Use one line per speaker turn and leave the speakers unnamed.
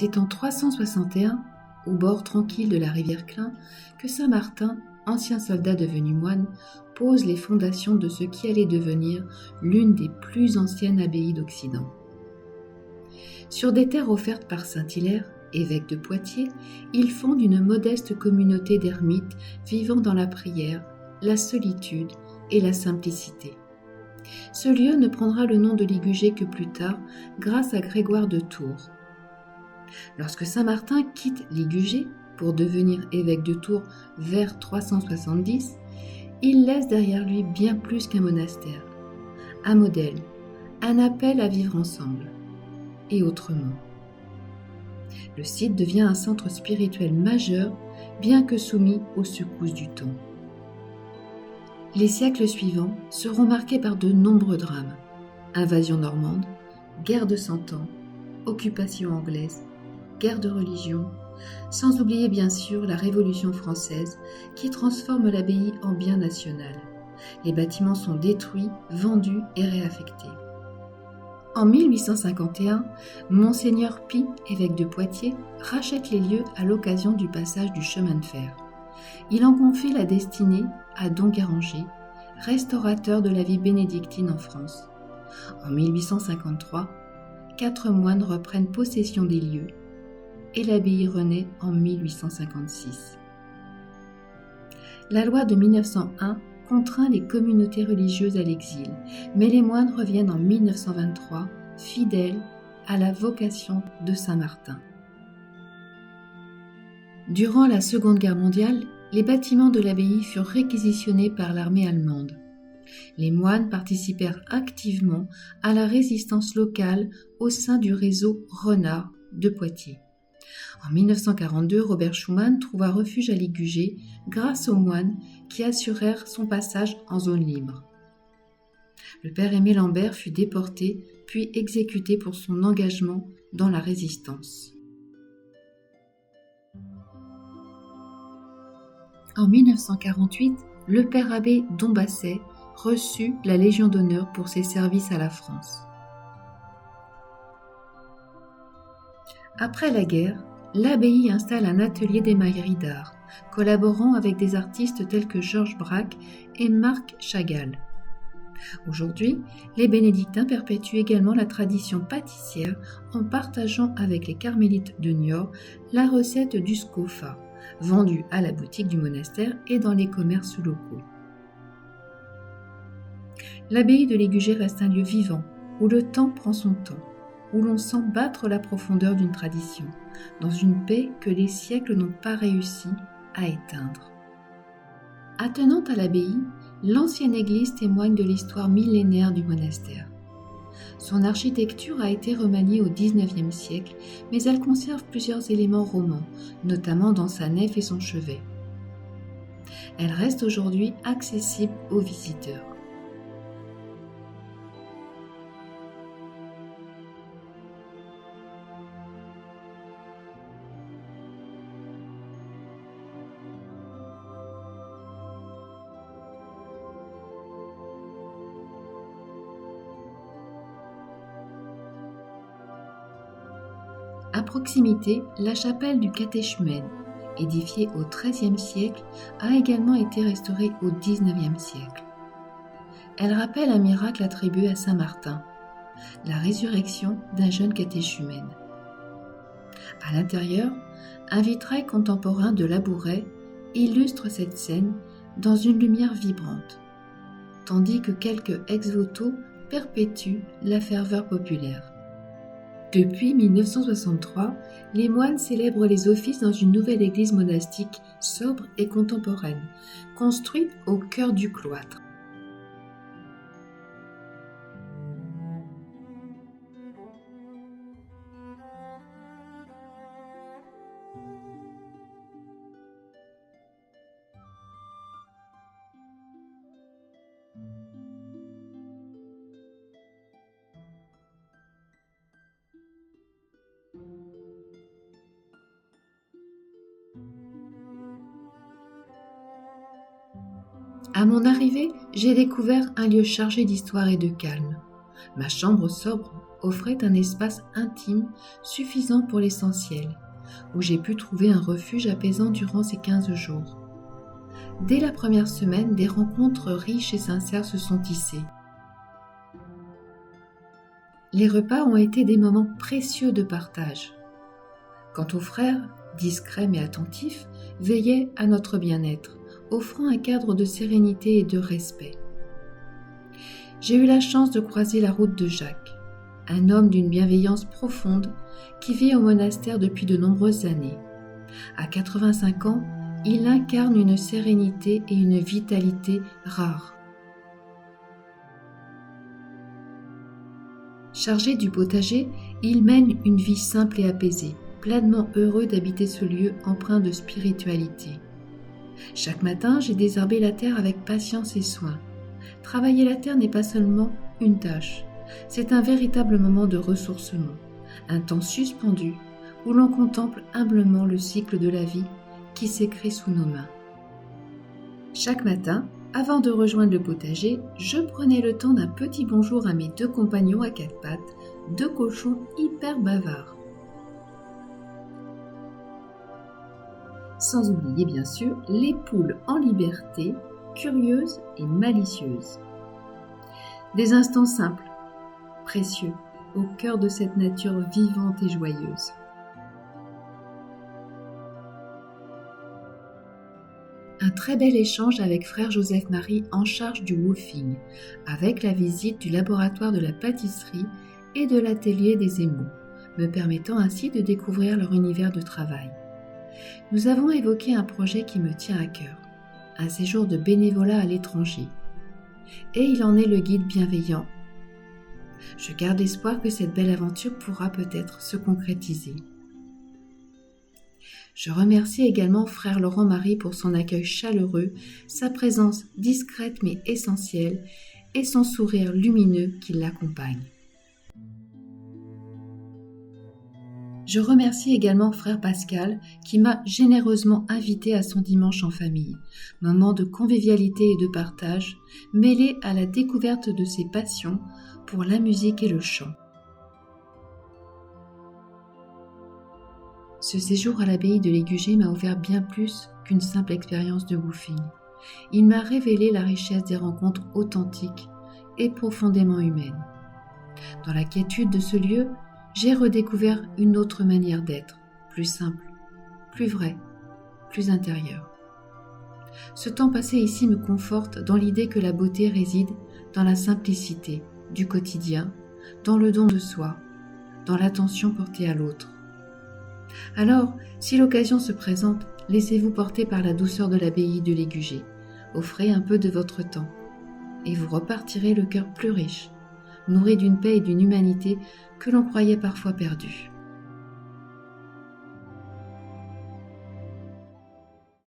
C'est en 361, au bord tranquille de la rivière Clain, que saint Martin, ancien soldat devenu moine, pose les fondations de ce qui allait devenir l'une des plus anciennes abbayes d'Occident. Sur des terres offertes par saint Hilaire, évêque de Poitiers, il fonde une modeste communauté d'ermites vivant dans la prière, la solitude et la simplicité. Ce lieu ne prendra le nom de Ligugé que plus tard, grâce à Grégoire de Tours. Lorsque saint Martin quitte Ligugé pour devenir évêque de Tours vers 370, il laisse derrière lui bien plus qu'un monastère, un modèle, un appel à vivre ensemble, et autrement. Le site devient un centre spirituel majeur, bien que soumis aux secousses du temps. Les siècles suivants seront marqués par de nombreux drames. Invasion normande, guerre de 100 ans, occupation anglaise, guerre de religion, sans oublier bien sûr la Révolution française qui transforme l'abbaye en bien national. Les bâtiments sont détruits, vendus et réaffectés. En 1851, Monseigneur Pie, évêque de Poitiers, rachète les lieux à l'occasion du passage du chemin de fer. Il en confie la destinée à Don Guéranger, restaurateur de la vie bénédictine en France. En 1853, 4 moines reprennent possession des lieux et l'abbaye renaît en 1856. La loi de 1901 contraint les communautés religieuses à l'exil, mais les moines reviennent en 1923, fidèles à la vocation de saint Martin. Durant la Seconde Guerre mondiale, les bâtiments de l'abbaye furent réquisitionnés par l'armée allemande. Les moines participèrent activement à la résistance locale au sein du réseau Renard de Poitiers. En 1942, Robert Schumann trouva refuge à Ligugé grâce aux moines qui assurèrent son passage en zone libre. Le père Aimé Lambert fut déporté puis exécuté pour son engagement dans la résistance. En 1948, le père abbé Dombasset reçut la Légion d'honneur pour ses services à la France. Après la guerre, l'abbaye installe un atelier d'émaillerie d'art, collaborant avec des artistes tels que Georges Braque et Marc Chagall. Aujourd'hui, les bénédictins perpétuent également la tradition pâtissière en partageant avec les carmélites de Niort la recette du scofa, vendue à la boutique du monastère et dans les commerces locaux. L'abbaye de Ligugé reste un lieu vivant, où le temps prend son temps, où l'on sent battre la profondeur d'une tradition, dans une paix que les siècles n'ont pas réussi à éteindre. Attenante à l'abbaye, l'ancienne église témoigne de l'histoire millénaire du monastère. Son architecture a été remaniée au XIXe siècle, mais elle conserve plusieurs éléments romans, notamment dans sa nef et son chevet. Elle reste aujourd'hui accessible aux visiteurs. À proximité, la chapelle du catéchumène, édifiée au XIIIe siècle, a également été restaurée au XIXe siècle. Elle rappelle un miracle attribué à saint Martin, la résurrection d'un jeune catéchumène. À l'intérieur, un vitrail contemporain de Labouret illustre cette scène dans une lumière vibrante, tandis que quelques ex-voto perpétuent la ferveur populaire. Depuis 1963, les moines célèbrent les offices dans une nouvelle église monastique sobre et contemporaine, construite au cœur du cloître. À mon arrivée, j'ai découvert un lieu chargé d'histoire et de calme. Ma chambre sobre offrait un espace intime suffisant pour l'essentiel, où j'ai pu trouver un refuge apaisant durant ces 15 jours. Dès la première semaine, des rencontres riches et sincères se sont tissées. Les repas ont été des moments précieux de partage. Quant aux frères, discrets mais attentifs, veillaient à notre bien-être, offrant un cadre de sérénité et de respect. J'ai eu la chance de croiser la route de Jacques, un homme d'une bienveillance profonde qui vit au monastère depuis de nombreuses années. À 85 ans, il incarne une sérénité et une vitalité rares. Chargé du potager, il mène une vie simple et apaisée, pleinement heureux d'habiter ce lieu empreint de spiritualité. Chaque matin, j'ai désherbé la terre avec patience et soin. Travailler la terre n'est pas seulement une tâche, c'est un véritable moment de ressourcement, un temps suspendu où l'on contemple humblement le cycle de la vie qui s'écrit sous nos mains. Chaque matin, avant de rejoindre le potager, je prenais le temps d'un petit bonjour à mes 2 compagnons à 4 pattes, 2 cochons hyper bavards. Sans oublier bien sûr les poules en liberté, curieuses et malicieuses. Des instants simples, précieux, au cœur de cette nature vivante et joyeuse. Un très bel échange avec frère Joseph-Marie en charge du woofing, avec la visite du laboratoire de la pâtisserie et de l'atelier des émaux, me permettant ainsi de découvrir leur univers de travail. Nous avons évoqué un projet qui me tient à cœur, un séjour de bénévolat à l'étranger. Et il en est le guide bienveillant. Je garde l'espoir que cette belle aventure pourra peut-être se concrétiser. Je remercie également frère Laurent-Marie pour son accueil chaleureux, sa présence discrète mais essentielle et son sourire lumineux qui l'accompagne. Je remercie également frère Pascal qui m'a généreusement invité à son dimanche en famille, moment de convivialité et de partage, mêlé à la découverte de ses passions pour la musique et le chant. Ce séjour à l'abbaye de Légugé m'a offert bien plus qu'une simple expérience de woofing. Il m'a révélé la richesse des rencontres authentiques et profondément humaines. Dans la quiétude de ce lieu, j'ai redécouvert une autre manière d'être, plus simple, plus vraie, plus intérieure. Ce temps passé ici me conforte dans l'idée que la beauté réside dans la simplicité du quotidien, dans le don de soi, dans l'attention portée à l'autre. Alors, si l'occasion se présente, laissez-vous porter par la douceur de l'abbaye de Légugé. Offrez un peu de votre temps et vous repartirez le cœur plus riche, nourri d'une paix et d'une humanité que l'on croyait parfois perdue.